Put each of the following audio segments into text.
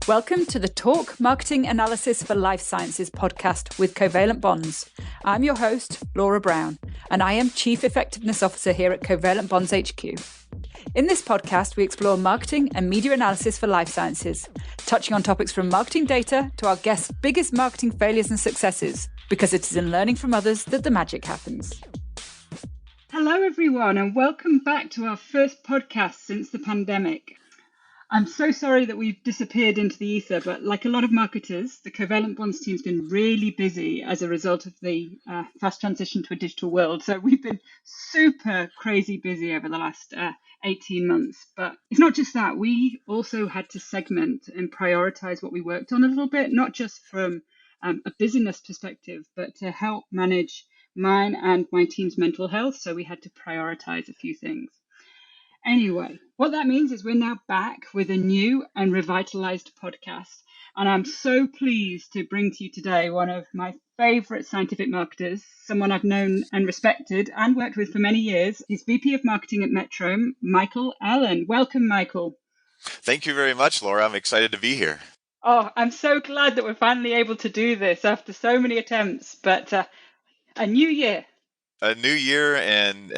Welcome to the Talk Marketing Analysis for Life Sciences podcast with Covalent Bonds. I'm your host, Laura Brown, and I am Chief Effectiveness Officer here at Covalent Bonds HQ. In this podcast, we explore marketing and media analysis for life sciences, touching on topics from marketing data to our guests' biggest marketing failures and successes, because it is in learning from others that the magic happens. Hello, everyone, and welcome back to our first podcast since the pandemic. I'm so sorry that we've disappeared into the ether, but like a lot of marketers, the Covalent Bonds team's been really busy as a result of the fast transition to a digital world. So we've been super crazy busy over the last 18 months. But it's not just that. We also had to segment and prioritize what we worked on a little bit, not just from a busyness perspective, but to help manage mine and my team's mental health. So we had to prioritize a few things. Anyway, what that means is we're now back with a new and revitalized podcast. And I'm so pleased to bring to you today one of my favorite scientific marketers, someone I've known and respected and worked with for many years. He's VP of Marketing at Metrohm, Michael Allen. Welcome, Michael. Thank you very much, Laura. I'm excited to be here. Oh, I'm so glad that we're finally able to do this after so many attempts, but a new year. A new year and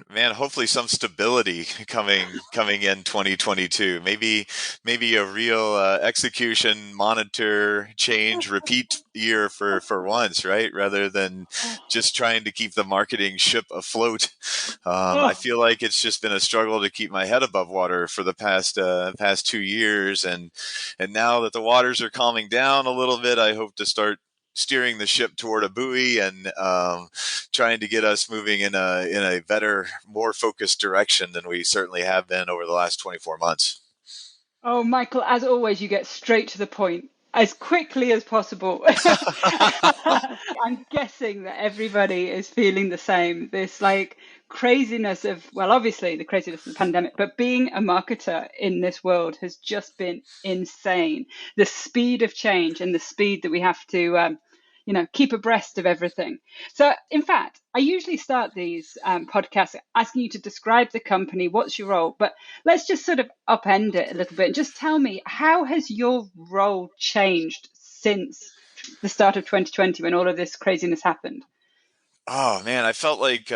man, hopefully some stability coming in 2022. Maybe a real execution, monitor, change, repeat year for once, right? Rather than just trying to keep the marketing ship afloat. I feel like it's just been a struggle to keep my head above water for the past 2 years, and now that the waters are calming down a little bit, I hope to start steering the ship toward a buoy and trying to get us moving in a better, more focused direction than we certainly have been over the last 24 months. Oh, Michael, as always, you get straight to the point as quickly as possible. I'm guessing that everybody is feeling the same. This craziness of, well, obviously the craziness of the pandemic, but being a marketer in this world has just been insane. The speed of change and the speed that we have to keep abreast of everything. So, in fact, I usually start these podcasts asking you to describe the company, what's your role, but let's just sort of upend it a little bit and just tell me, how has your role changed since the start of 2020 when all of this craziness happened? Oh man, I felt like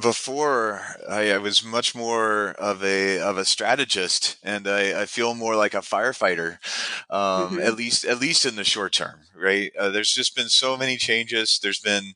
before I was much more of a strategist, and I feel more like a firefighter, at least in the short term, right? There's just been so many changes. There's been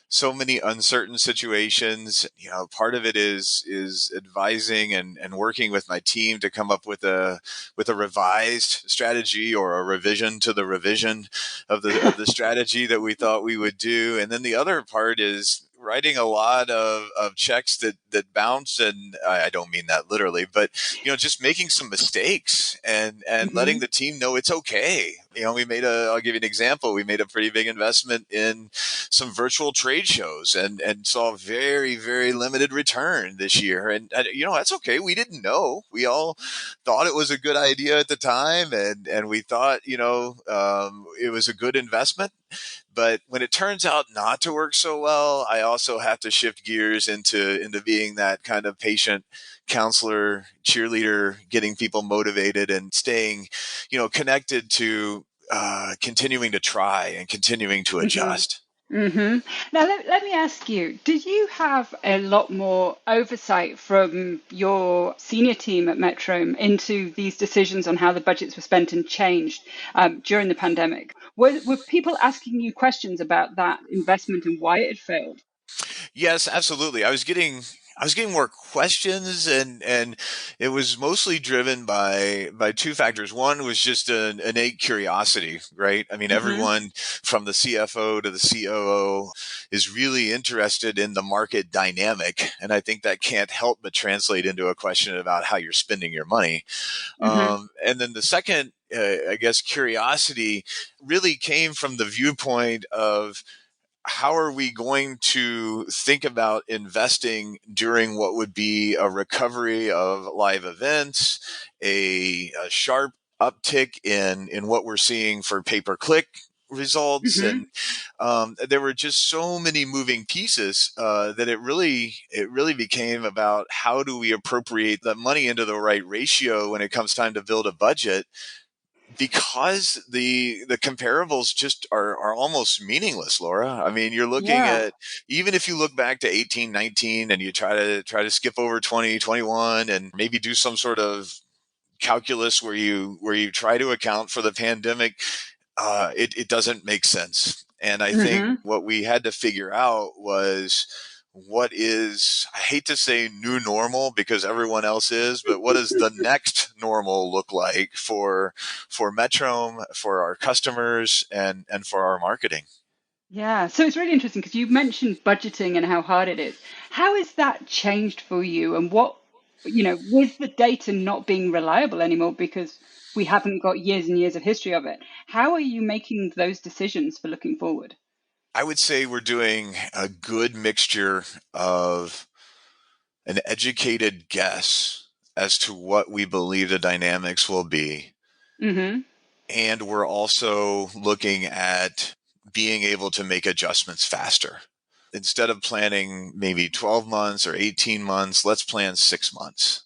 so many uncertain situations. Part of it is advising and working with my team to come up with a revised strategy or a revision to the revision of the strategy that we thought we would do. And then the other part is writing a lot of checks that bounce, and I don't mean that literally, but just making some mistakes and letting the team know it's okay. I'll give you an example. We made a pretty big investment in some virtual trade shows and saw a very, very limited return this year. And that's okay. We didn't know. We all thought it was a good idea at the time, and we thought it was a good investment. But when it turns out not to work so well, I also have to shift gears into being that kind of patient counselor, cheerleader, getting people motivated and staying, connected to continuing to try and continuing to adjust. Now, let me ask you, did you have a lot more oversight from your senior team at Metrohm into these decisions on how the budgets were spent and changed during the pandemic? Were people asking you questions about that investment and why it had failed? Yes, absolutely. I was getting more questions, and it was mostly driven by two factors. One was just an innate curiosity, right? I mean, everyone from the CFO to the COO is really interested in the market dynamic, and I think that can't help but translate into a question about how you're spending your money. And then the second, I guess, curiosity really came from the viewpoint of, how are we going to think about investing during what would be a recovery of live events, a sharp uptick in what we're seeing for pay-per-click results, and there were just so many moving pieces that it really became about, how do we appropriate the money into the right ratio when it comes time to build a budget, Because the comparables just are almost meaningless, Laura. I mean, you're looking Yeah. at, even if you look back to 1819 and you try to skip over 2021 and maybe do some sort of calculus where you try to account for the pandemic, it doesn't make sense. And I think Hmm. what we had to figure out was, what is, I hate to say new normal because everyone else is, but what does the next normal look like for Metrohm, for our customers, and for our marketing? Yeah. So it's really interesting because you mentioned budgeting and how hard it is. How has that changed for you? And with the data not being reliable anymore because we haven't got years and years of history of it, how are you making those decisions for looking forward? I would say we're doing a good mixture of an educated guess as to what we believe the dynamics will be. Hmm. And we're also looking at being able to make adjustments faster. Instead of planning maybe 12 months or 18 months, let's plan 6 months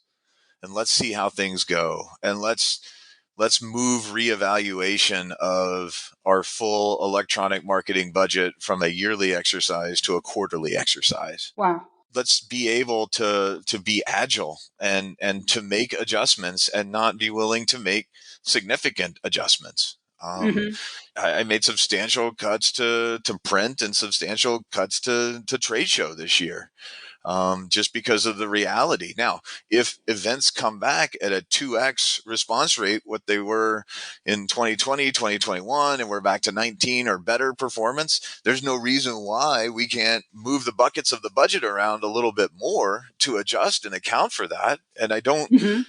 and let's see how things go. And let's move reevaluation of our full electronic marketing budget from a yearly exercise to a quarterly exercise. Wow. Let's be able to be agile and to make adjustments and not be willing to make significant adjustments. Hmm. I made substantial cuts to print and substantial cuts to trade show this year, just because of the reality. Now, if events come back at a 2x response rate, what they were in 2020, 2021, and we're back to 19 or better performance, there's no reason why we can't move the buckets of the budget around a little bit more to adjust and account for that. And Hmm.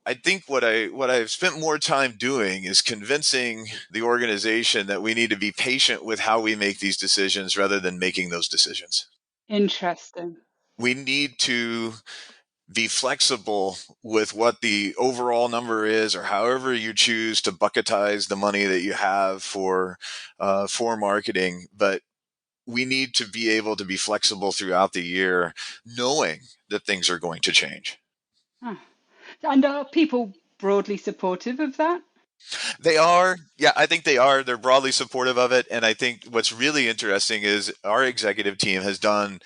I think what I've spent more time doing is convincing the organization that we need to be patient with how we make these decisions rather than making those decisions. Interesting. We need to be flexible with what the overall number is, or however you choose to bucketize the money that you have for marketing. But we need to be able to be flexible throughout the year, knowing that things are going to change. Huh. And are people broadly supportive of that? They are, yeah, I think they are. They're broadly supportive of it, and I think what's really interesting is our executive team has done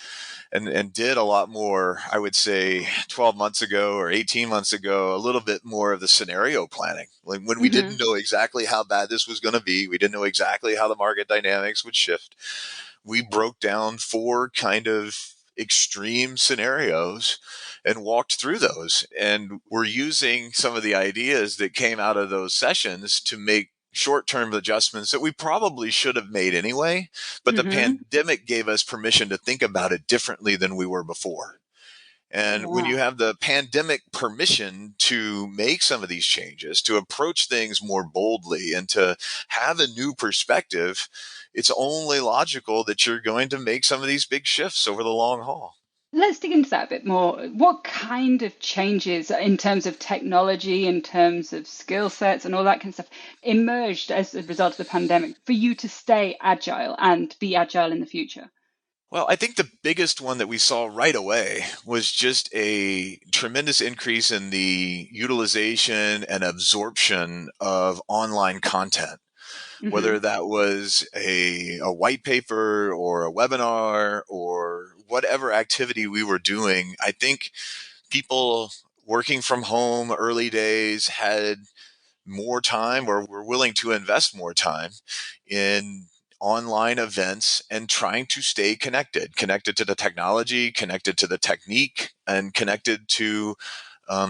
and did a lot more, I would say 12 months ago or 18 months ago, a little bit more of the scenario planning. Like when we Hmm. didn't know exactly how bad this was going to be, we didn't know exactly how the market dynamics would shift. We broke down four kind of extreme scenarios and walked through those. And we're using some of the ideas that came out of those sessions to make short term adjustments that we probably should have made anyway. But the Hmm. pandemic gave us permission to think about it differently than we were before. And when you Yeah. have the pandemic permission to make some of these changes, to approach things more boldly, and to have a new perspective, it's only logical that you're going to make some of these big shifts over the long haul. Let's dig into that a bit more. What kind of changes in terms of technology, in terms of skill sets, and all that kind of stuff emerged as a result of the pandemic for you to stay agile and be agile in the future? Well, I think the biggest one that we saw right away was just a tremendous increase in the utilization and absorption of online content, Hmm. whether that was a white paper or a webinar or whatever activity we were doing. I think people working from home early days had more time, or were willing to invest more time in online events and trying to stay connected to the technology, connected to the technique, and connected to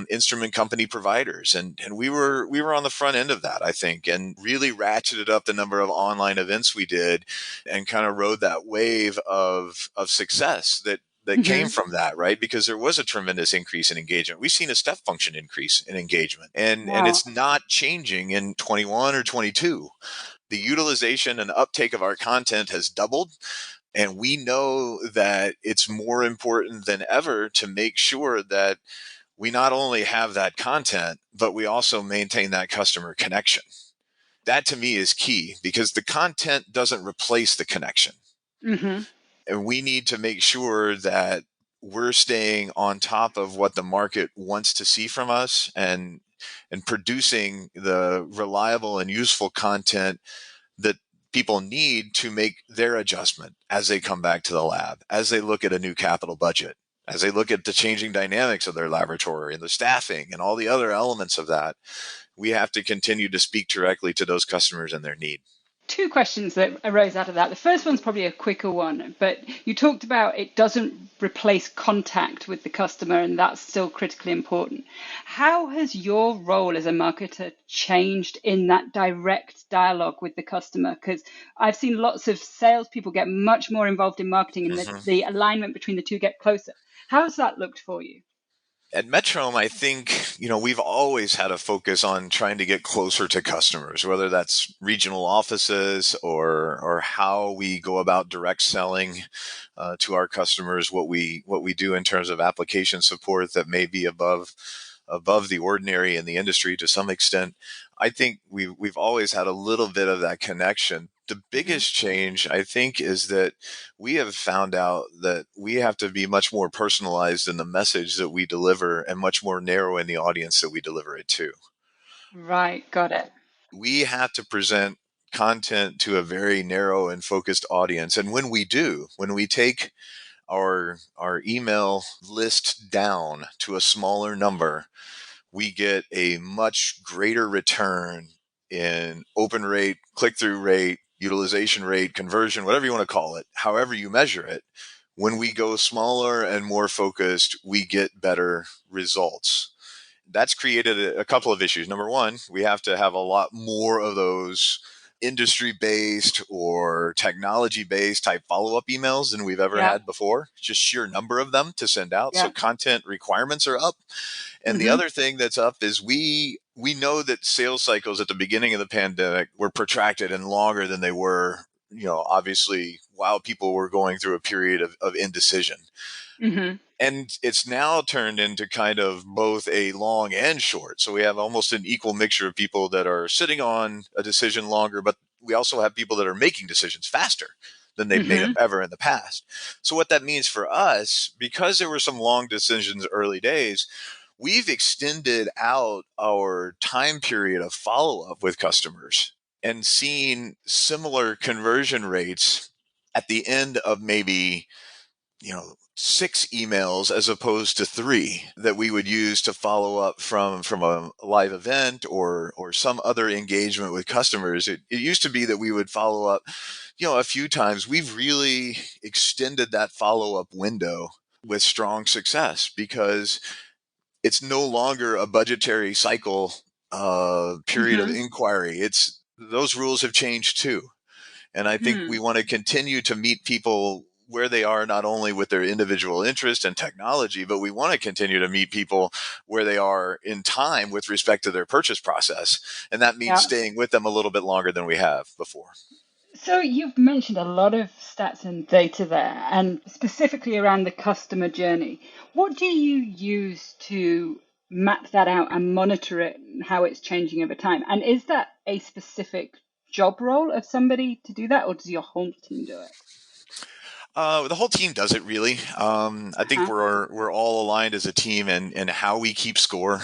instrument company providers. And we were on the front end of that, I think, and really ratcheted up the number of online events we did, and kind of rode that wave of success that came Hmm. from that, right? Because there was a tremendous increase in engagement. We've seen a step function increase in engagement, and Wow. it's not changing in 21 or 22. The utilization and uptake of our content has doubled, and we know that it's more important than ever to make sure that we not only have that content, but we also maintain that customer connection. That to me is key, because the content doesn't replace the connection. Hmm. And we need to make sure that we're staying on top of what the market wants to see from us, and and producing the reliable and useful content that people need to make their adjustment as they come back to the lab, as they look at a new capital budget, as they look at the changing dynamics of their laboratory and the staffing and all the other elements of that. We have to continue to speak directly to those customers and their need. Two questions that arose out of that. The first one's probably a quicker one, but you talked about it doesn't replace contact with the customer, and that's still critically important. How has your role as a marketer changed in that direct dialogue with the customer? Because I've seen lots of salespeople get much more involved in marketing, and Mm-hmm. the alignment between the two get closer. How's that looked for you? At Metrohm, I think, we've always had a focus on trying to get closer to customers, whether that's regional offices or how we go about direct selling to our customers, what we do in terms of application support that may be above the ordinary in the industry to some extent. I think we've always had a little bit of that connection. The Hmm. biggest change, I think, is that we have found out that we have to be much more personalized in the message that we deliver and much more narrow in the audience that we deliver it to. Right, got it. We have to present content to a very narrow and focused audience. And when we do, when we take our email list down to a smaller number, we get a much greater return in open rate, click through rate, utilization rate, conversion, whatever you want to call it, however you measure it. When we go smaller and more focused, we get better results. That's created a couple of issues. Number one, we have to have a lot more of those industry based or technology based type follow up emails than we've ever Yeah, had before. Just sheer number of them to send out. So yeah. content requirements are up. And the Hmm. other thing that's up is we know that sales cycles at the beginning of the pandemic were protracted and longer than they were, obviously while people were going through a period of indecision. Hmm. And it's now turned into kind of both a long and short. So we have almost an equal mixture of people that are sitting on a decision longer, but we also have people that are making decisions faster than they've made them Hmm. ever in the past. So what that means for us, because there were some long decisions early days, we've extended out our time period of follow up with customers and seen similar conversion rates at the end of maybe 6 emails as opposed to 3 that we would use to follow up from a live event or some other engagement with customers. It used to be that we would follow up a few times. We've really extended that follow up window with strong success because it's no longer a budgetary cycle period of Hmm. inquiry. It's those rules have changed too. And I think we Hmm. want to continue to meet people where they are, not only with their individual interest and technology, but we want to continue to meet people where they are in time with respect to their purchase process. And that means Yeah. staying with them a little bit longer than we have before. So you've mentioned a lot of stats and data there, and specifically around the customer journey. What do you use to map that out and monitor it and how it's changing over time? And is that a specific job role of somebody to do that, or does your whole team do it? The whole team does it really. I think Uh-huh. we're all aligned as a team and how we keep score,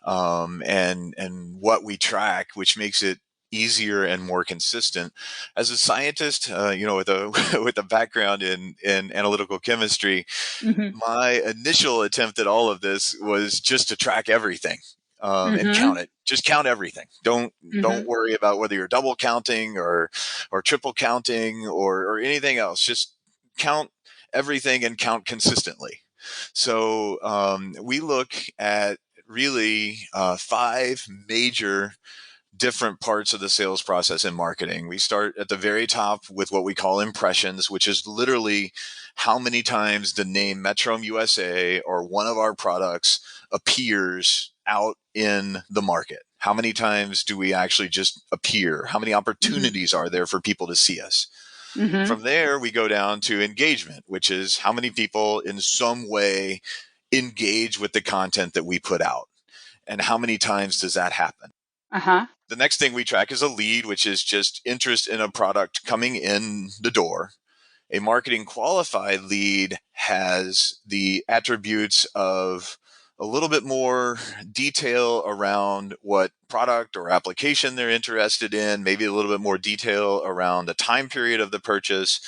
and what we track, which makes it easier and more consistent. As a scientist, with a with a background in analytical chemistry, Hmm. my initial attempt at all of this was just to track everything. And count Hmm. it. Just count everything. Don't Hmm. worry about whether you're double counting or triple counting or anything else. Just count everything and count consistently. So we look at really 5 major different parts of the sales process in marketing. We start at the very top with what we call impressions, which is literally how many times the name Metrohm USA or one of our products appears out in the market. How many times do we actually just appear? How many Hmm. opportunities are there for people to see us? Hmm. From there, we go down to engagement, which is how many people in some way engage with the content that we put out. And how many times does that happen? Uh-huh. The next thing we track is a lead, which is just interest in a product coming in the door. A marketing qualified lead has the attributes of a little bit more detail around what product or application they're interested in, maybe a little bit more detail around the time period of the purchase.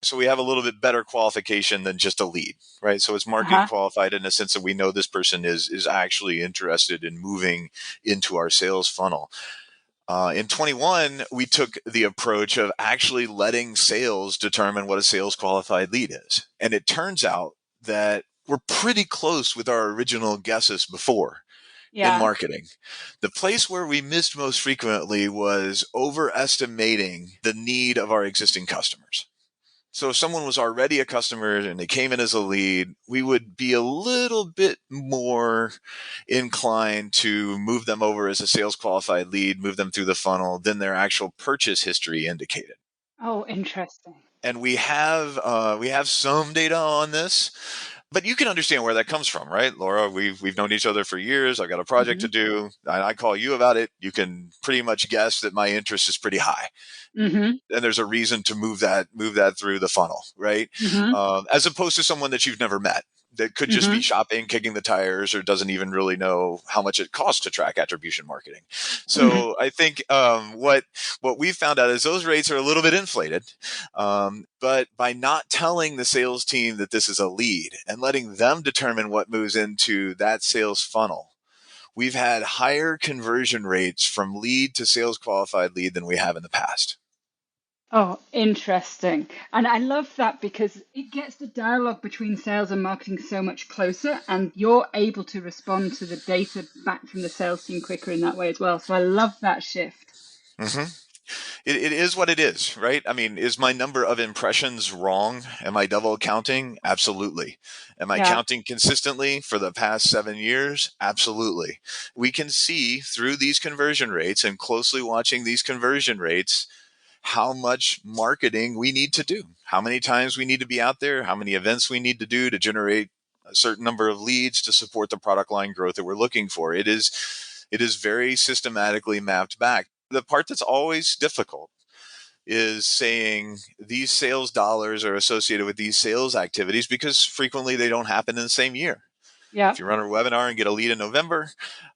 So we have a little bit better qualification than just a lead, right? So it's marketing Uh-huh. qualified in the sense that we know this person is actually interested in moving into our sales funnel. In 21, we took the approach of actually letting sales determine what a sales qualified lead is. And it turns out that we're pretty close with our original guesses before in Yeah. marketing. The place where we missed most frequently was overestimating the need of our existing customers. So if someone was already a customer and they came in as a lead, we would be a little bit more inclined to move them over as a sales qualified lead, move them through the funnel than their actual purchase history indicated. Oh, interesting. And we have some data on this, but you can understand where that comes from, right, Laura? We've known each other for years. I got a project to Mm-hmm. do, and I call you about it. You can pretty much guess that my interest is pretty high, Mm-hmm. and there's a reason to move that through the funnel, right? Mm-hmm. As opposed to someone that you've never met that could just be Mm-hmm. shopping, kicking the tires, or doesn't even really know how much it costs to track attribution marketing. Mm-hmm. So I think what we found out is those rates are a little bit inflated, but by not telling the sales team that this is a lead and letting them determine what moves into that sales funnel, we've had higher conversion rates from lead to sales qualified lead than we have in the past. Oh, interesting. And I love that because it gets the dialogue between sales and marketing so much closer, and you're able to respond to the data back from the sales team quicker in that way as well. So I love that shift. hmm it is what it is, right? I mean, is my number of impressions wrong? Am I double counting? Absolutely. Am I Yeah. counting consistently for the past 7 years? Absolutely. We can see through these conversion rates and closely watching these conversion rates how much marketing we need to do, how many times we need to be out there, how many events we need to do to generate a certain number of leads to support the product line growth that we're looking for. It is very systematically mapped back. The part that's always difficult is saying these sales dollars are associated with these sales activities because frequently they don't happen in the same year. Yeah. If you run a webinar and get a lead in November,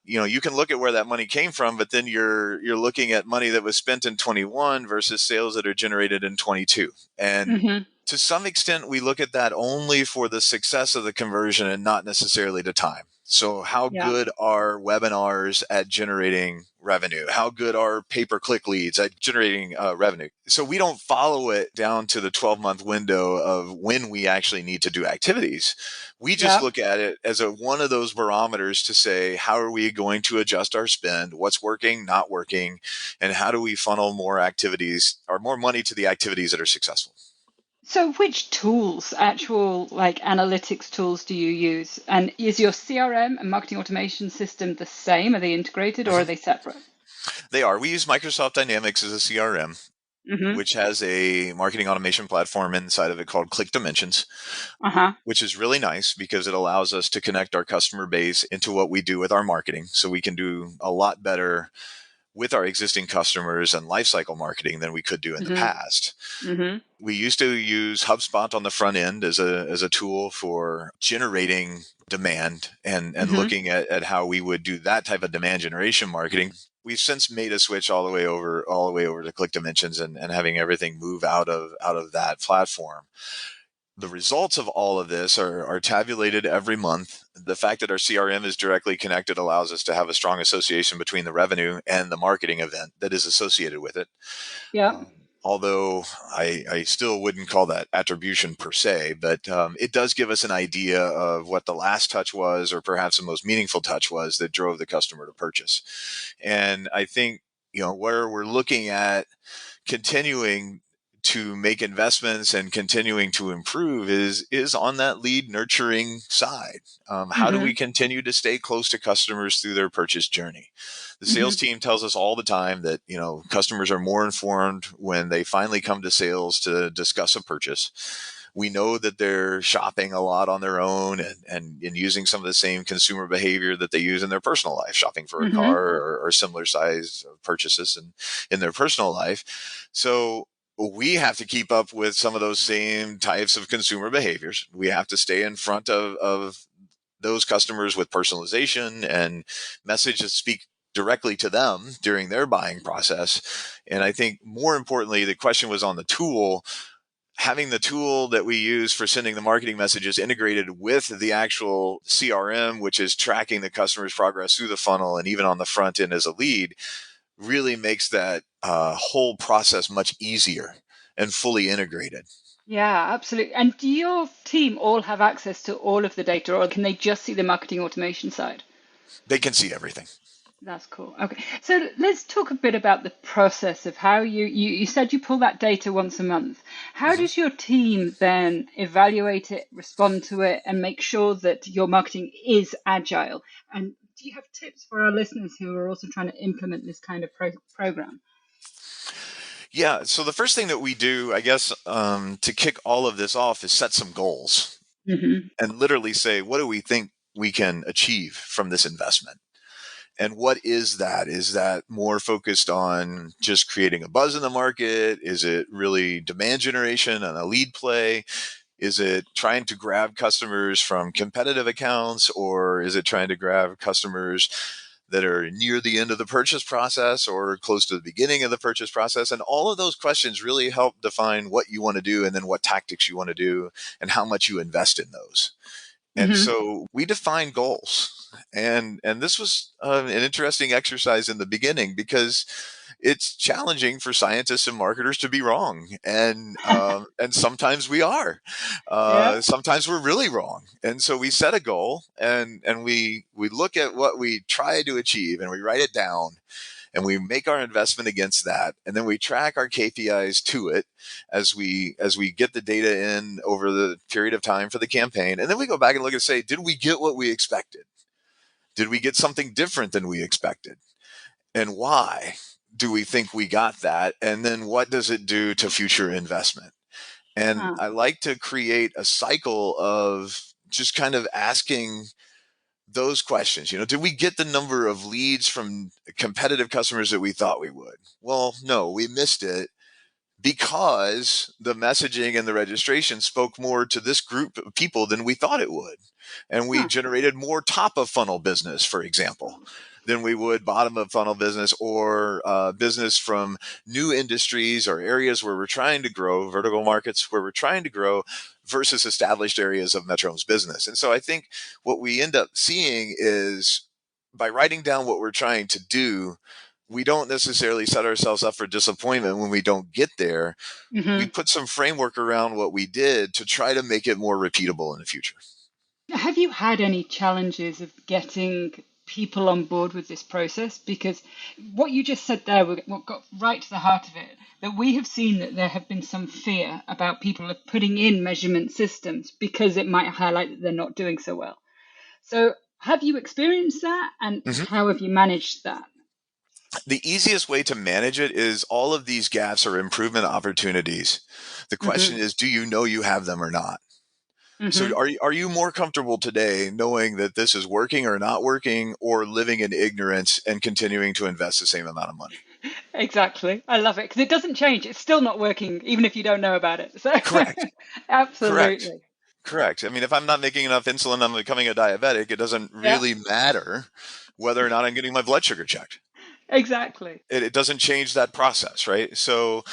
you can look at where that money came from, but then you're looking at money that was spent in 21 versus sales that are generated in 22. And Mm-hmm. to some extent, we look at that only for the success of the conversion and not necessarily the time. So how Yeah. good are webinars at generating revenue? How good are pay-per-click leads at generating revenue? So we don't follow it down to the 12-month window of when we actually need to do activities. We just Yeah. look at it as one of those barometers to say, how are we going to adjust our spend? What's working, not working? And how do we funnel more activities or more money to the activities that are successful? So which tools, actual like analytics tools do you use? And is your CRM and marketing automation system the same? Are they integrated or are they separate? They are. We use Microsoft Dynamics as a CRM, Mm-hmm. which has a marketing automation platform inside of it called Click Dimensions, Uh-huh. which is really nice because it allows us to connect our customer base into what we do with our marketing. So we can do a lot better with our existing customers and lifecycle marketing than we could do in the Mm-hmm. past. Mm-hmm. We used to use HubSpot on the front end as a tool for generating demand and Mm-hmm. looking at how we would do that type of demand generation marketing. We've since made a switch all the way over to Click Dimensions and having everything move out of that platform. The results of all of this are tabulated every month. The fact that our CRM is directly connected allows us to have a strong association between the revenue and the marketing event that is associated with it. Yeah. Although I still wouldn't call that attribution per se, but it does give us an idea of what the last touch was, or perhaps the most meaningful touch was that drove the customer to purchase. And I think, where we're looking at continuing to make investments and continuing to improve is on that lead nurturing side. How do Mm-hmm. we continue to stay close to customers through their purchase journey? The Mm-hmm. sales team tells us all the time that customers are more informed when they finally come to sales to discuss a purchase. We know that they're shopping a lot on their own and using some of the same consumer behavior that they use in their personal life, shopping for a Mm-hmm. car or similar size purchases in their personal life. So we have to keep up with some of those same types of consumer behaviors. We have to stay in front of those customers with personalization and messages that speak directly to them during their buying process. And I think more importantly, the question was on the tool. Having the tool that we use for sending the marketing messages integrated with the actual CRM, which is tracking the customer's progress through the funnel and even on the front end as a lead, really makes that whole process much easier and fully integrated. Yeah, absolutely. And do your team all have access to all of the data, or can they just see the marketing automation side? They can see everything. That's cool. Okay. So let's talk a bit about the process of how you said you pull that data once a month. How Mhm. does your team then evaluate it, respond to it, and make sure that your marketing is agile? And do you have tips for our listeners who are also trying to implement this kind of program? Yeah. So the first thing that we do, I guess, to kick all of this off is set some goals Hmm. and literally say, what do we think we can achieve from this investment? And what is that? Is that more focused on just creating a buzz in the market? Is it really demand generation and a lead play? Is it trying to grab customers from competitive accounts, or is it trying to grab customers that are near the end of the purchase process or close to the beginning of the purchase process? And all of those questions really help define what you want to do and then what tactics you want to do and how much you invest in those. And Hmm. so we define goals. And this was an interesting exercise in the beginning because it's challenging for scientists and marketers to be wrong, and sometimes we are. Yeah. Sometimes we're really wrong, and so we set a goal, and we look at what we try to achieve, and we write it down, and we make our investment against that, and then we track our KPIs to it as we get the data in over the period of time for the campaign, and then we go back and look and say, did we get what we expected? Did we get something different than we expected? And why do we think we got that? And then what does it do to future investment? And Huh. I like to create a cycle of just kind of asking those questions. Did we get the number of leads from competitive customers that we thought we would? Well, no, we missed it because the messaging and the registration spoke more to this group of people than we thought it would. And we Huh. generated more top of funnel business, for example, than we would bottom of funnel business, or business from new industries or areas where we're trying to grow, vertical markets where we're trying to grow, versus established areas of Metrohom's business. And so I think what we end up seeing is, by writing down what we're trying to do, we don't necessarily set ourselves up for disappointment when we don't get there. We Hmm. put some framework around what we did to try to make it more repeatable in the future. Have you had any challenges of getting people on board with this process? Because what you just said there, what got right to the heart of it, that we have seen that there have been some fear about people of putting in measurement systems because it might highlight that they're not doing so well. So have you experienced that, and Mhm. how have you managed that? The easiest way to manage it is, all of these gaps are improvement opportunities. The question Hmm. is, do you know you have them or not? So Hmm. are you more comfortable today knowing that this is working or not working, or living in ignorance and continuing to invest the same amount of money? Exactly. I love it because it doesn't change. It's still not working, even if you don't know about it. So, Correct. Correct. absolutely. Correct. I mean, if I'm not making enough insulin, I'm becoming a diabetic. It doesn't Yeah, really matter whether or not I'm getting my blood sugar checked. exactly. It doesn't change that process, right? So,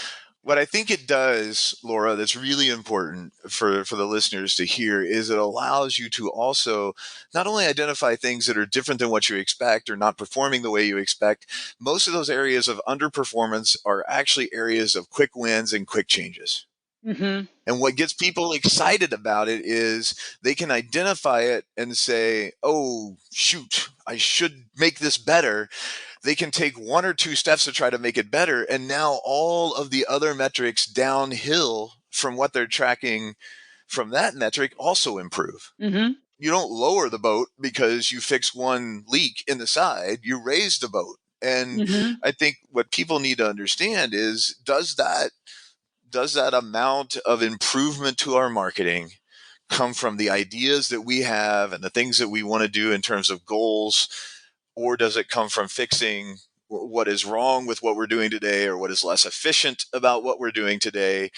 what I think it does, Laura, that's really important for the listeners to hear, is it allows you to also not only identify things that are different than what you expect or not performing the way you expect. Most of those areas of underperformance are actually areas of quick wins and quick changes. Hmm. And what gets people excited about it is they can identify it and say, oh, shoot, I should make this better. They can take one or two steps to try to make it better. And now all of the other metrics downhill from what they're tracking from that metric also improve. Hmm. You don't lower the boat because you fix one leak in the side, you raise the boat. And Hmm. I think what people need to understand is, does that amount of improvement to our marketing come from the ideas that we have and the things that we want to do in terms of goals, or does it come from fixing what is wrong with what we're doing today, or what is less efficient about what we're doing today?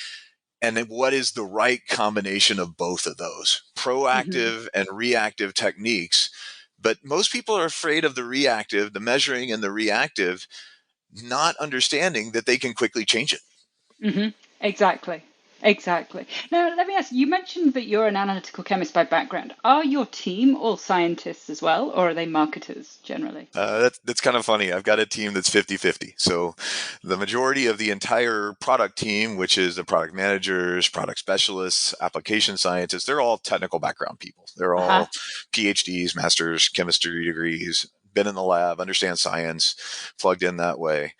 And then what is the right combination of both of those Hmm. proactive and reactive techniques? But most people are afraid of the reactive, the measuring and the reactive, not understanding that they can quickly change it. Hmm. Exactly. Exactly. Now, let me ask you mentioned that you're an analytical chemist by background. Are your team all scientists as well, or are they marketers generally? That's kind of funny. I've got a team that's 50-50. So the majority of the entire product team, which is the product managers, product specialists, application scientists, they're all technical background people. They're Uh-huh. all PhDs, master's chemistry degrees, been in the lab, understand science, plugged in that way.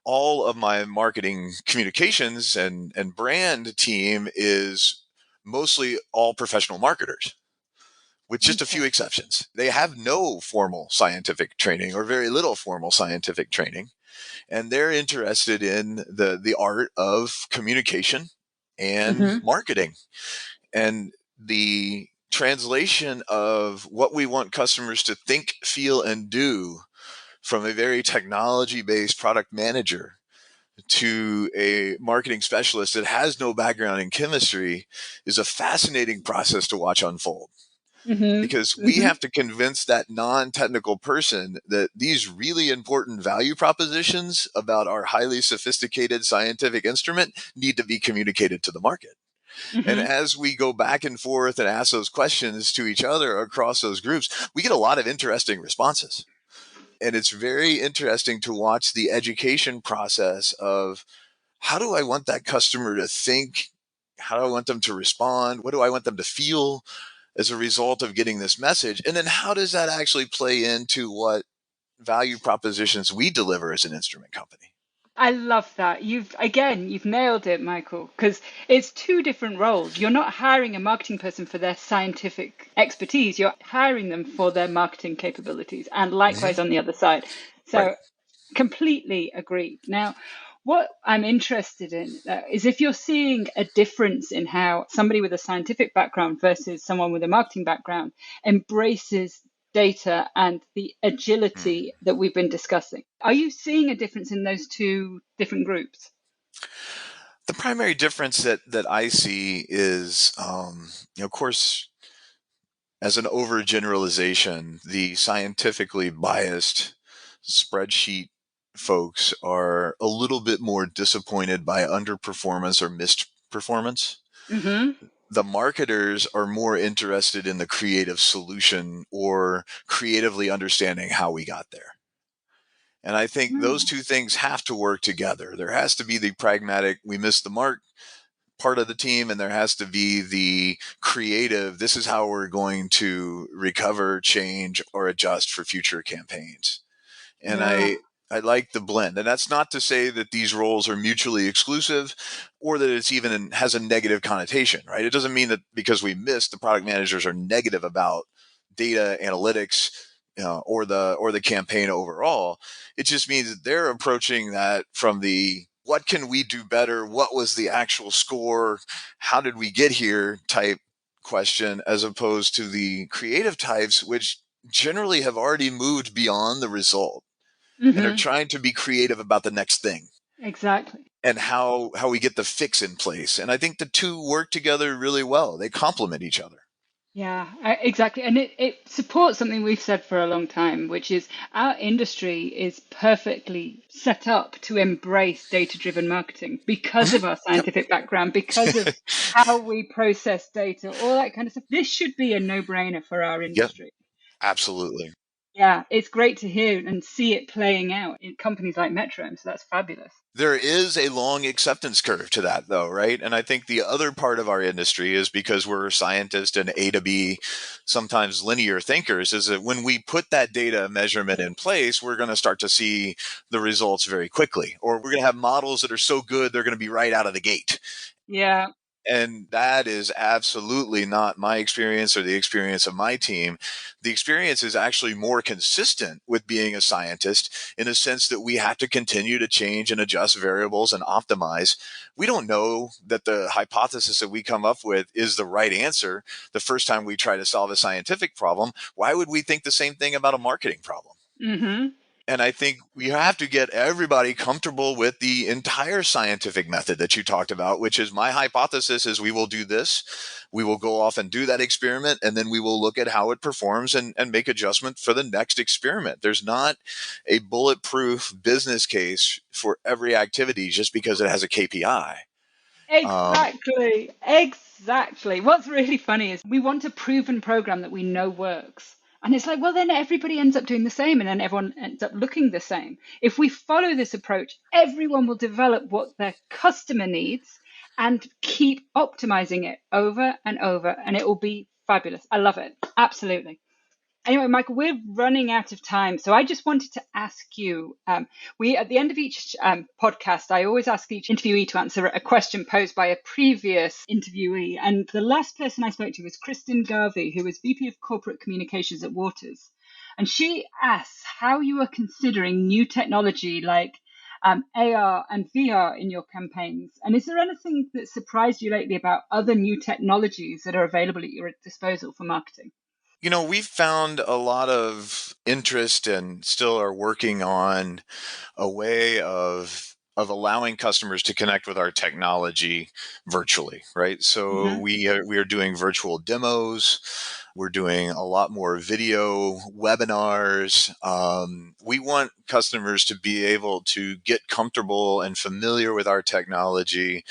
All of my marketing communications and brand team is mostly all professional marketers with just a few Okay. exceptions. They have no formal scientific training or very little formal scientific training, and they're interested in the art of communication and Hmm. marketing and the translation of what we want customers to think, feel, and do from a very technology based product manager to a marketing specialist that has no background in chemistry is a fascinating process to watch unfold Hmm. because we Hmm. have to convince that non-technical person that these really important value propositions about our highly sophisticated scientific instrument need to be communicated to the market. And Hmm. as we go back and forth and ask those questions to each other across those groups, we get a lot of interesting responses. And it's very interesting to watch the education process of how do I want that customer to think? How do I want them to respond? What do I want them to feel as a result of getting this message? And then how does that actually play into what value propositions we deliver as an instrument company? I love that. You've nailed it, Michael, because it's two different roles. You're not hiring a marketing person for their scientific expertise, you're hiring them for their marketing capabilities, and Hmm. likewise on the other side. Right. So, completely agreed. Now, what I'm interested in is if you're seeing a difference in how somebody with a scientific background versus someone with a marketing background embraces data and the Mm. agility that we've been discussing. Are you seeing a difference in those two different groups? The primary difference that I see is, of course, as an overgeneralization, the scientifically biased spreadsheet folks are a little bit more disappointed by underperformance or missed performance. Hmm. The marketers are more interested in the creative solution or creatively understanding how we got there. And I think those two things have to work together. There has to be the pragmatic, we missed the mark part of the team, and there has to be the creative, this is how we're going to recover, change, or adjust for future campaigns. And Yeah. I like the blend. And that's not to say that these roles are mutually exclusive or that it's even has a negative connotation, right? It doesn't mean that because we missed, the product managers are negative about data analytics, or the campaign overall. It just means that they're approaching that from the what can we do better? What was the actual score? How did we get here type question, as opposed to the creative types, which generally have already moved beyond the result and are Hmm. trying to be creative about the next thing Exactly. and how we get the fix in place. And I think the two work together really well. They complement each other. Yeah, exactly. And it supports something we've said for a long time, which is our industry is perfectly set up to embrace data-driven marketing because Mhm. of our Yep. scientific background, because of how we process data, all that kind of stuff. This should be a no-brainer for our Yep. industry. Absolutely. Yeah, it's great to hear and see it playing out in companies like Metrohm. So that's fabulous. There is a long acceptance curve to that, though, right? And I think the other part of our industry is because we're scientists and A to B, sometimes linear thinkers, is that when we put that data measurement in place, we're going to start to see the results very quickly, or we're going to have models that are so good, they're going to be right out of the gate. Yeah. And that is absolutely not my experience or the experience of my team. The experience is actually more consistent with being a scientist in a sense that we have to continue to change and adjust variables and optimize. We don't know that the hypothesis that we come up with is the right answer the first time we try to solve a scientific problem. Why would we think the same thing about a marketing problem? Hmm. And I think we have to get everybody comfortable with the entire scientific method that you talked about, which is my hypothesis is we will do this. We will go off and do that experiment, and then we will look at how it performs and make adjustment for the next experiment. There's not a bulletproof business case for every activity just because it has a KPI. Exactly. Exactly. What's really funny is we want a proven program that we know works. And it's like, well, then everybody ends up doing the same and then everyone ends up looking the same. If we follow this approach, everyone will develop what their customer needs and keep optimizing it over and over, and it will be fabulous. I love it. Absolutely. Anyway, Michael, we're running out of time. So I just wanted to ask you, we at the end of each podcast, I always ask each interviewee to answer a question posed by a previous interviewee. And the last person I spoke to was Kristen Garvey, who was VP of Corporate Communications at Waters. And she asks how you are considering new technology like AR and VR in your campaigns. And is there anything that surprised you lately about other new technologies that are available at your disposal for marketing? We've found a lot of interest and still are working on a way of allowing customers to connect with our technology virtually, right? So Mm-hmm. we are doing virtual demos. We're doing a lot more video webinars. We want customers to be able to get comfortable and familiar with our technology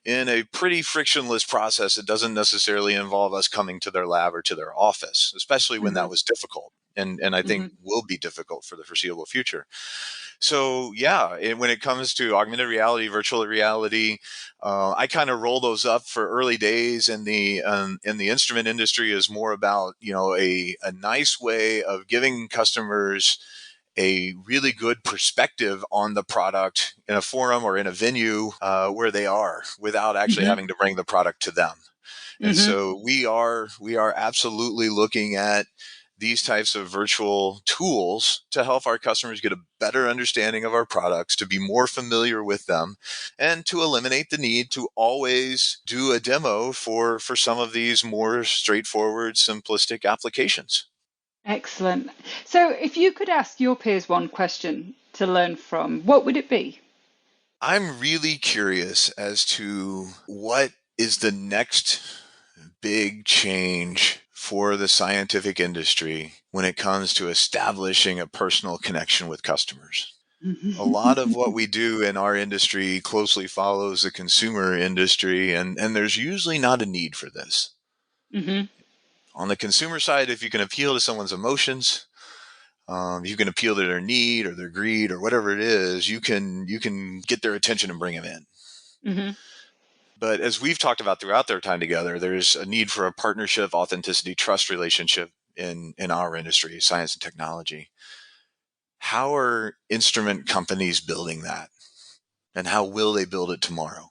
in a pretty frictionless process. It doesn't necessarily involve us coming to their lab or to their office, especially when that Mm-hmm. was difficult. And I think Mm-hmm. will be difficult for the foreseeable future. So yeah, when it comes to augmented reality, virtual reality, I kind of roll those up for early days in the instrument industry is more about a nice way of giving customers a really good perspective on the product in a forum or in a venue where they are without actually Mm-hmm. having to bring the product to them. And Mm-hmm. so we are absolutely looking at these types of virtual tools to help our customers get a better understanding of our products, to be more familiar with them, and to eliminate the need to always do a demo for some of these more straightforward, simplistic applications. Excellent. So, if you could ask your peers one question to learn from, what would it be? I'm really curious as to what is the next big change for the scientific industry when it comes to establishing a personal connection with customers. A lot of what we do in our industry closely follows the consumer industry, and there's usually not a need for this. Mm-hmm. On the consumer side, if you can appeal to someone's emotions, you can appeal to their need or their greed or whatever it is, you can get their attention and bring them in. Mm-hmm. But as we've talked about throughout their time together, there's a need for a partnership, authenticity, trust relationship in our industry, science and technology. How are instrument companies building that? And how will they build it tomorrow?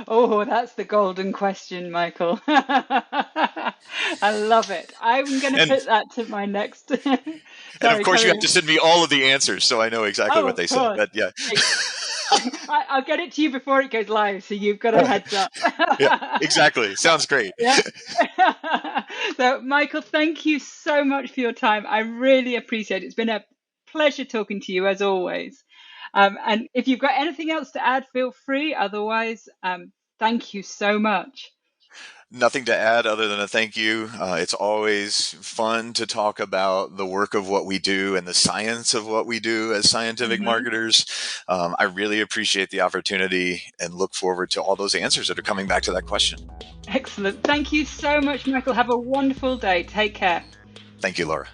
Oh, that's the golden question, Michael. I love it. I'm going to And put that to my next. and of Sorry, course you carry have on. to send me all of the answers so I know exactly Oh, what of they said. course. But yeah. Hey, I'll get it to you before it goes live, so you've got a heads up. Yeah, exactly. Sounds great. Yeah. So, Michael, thank you so much for your time. I really appreciate it. It's been a pleasure talking to you as always. And if you've got anything else to add, feel free. Otherwise, thank you so much. Nothing to add other than a thank you. It's always fun to talk about the work of what we do and the science of what we do as scientific Hmm. marketers. I really appreciate the opportunity and look forward to all those answers that are coming back to that question. Excellent. Thank you so much, Michael. Have a wonderful day. Take care. Thank you, Laura.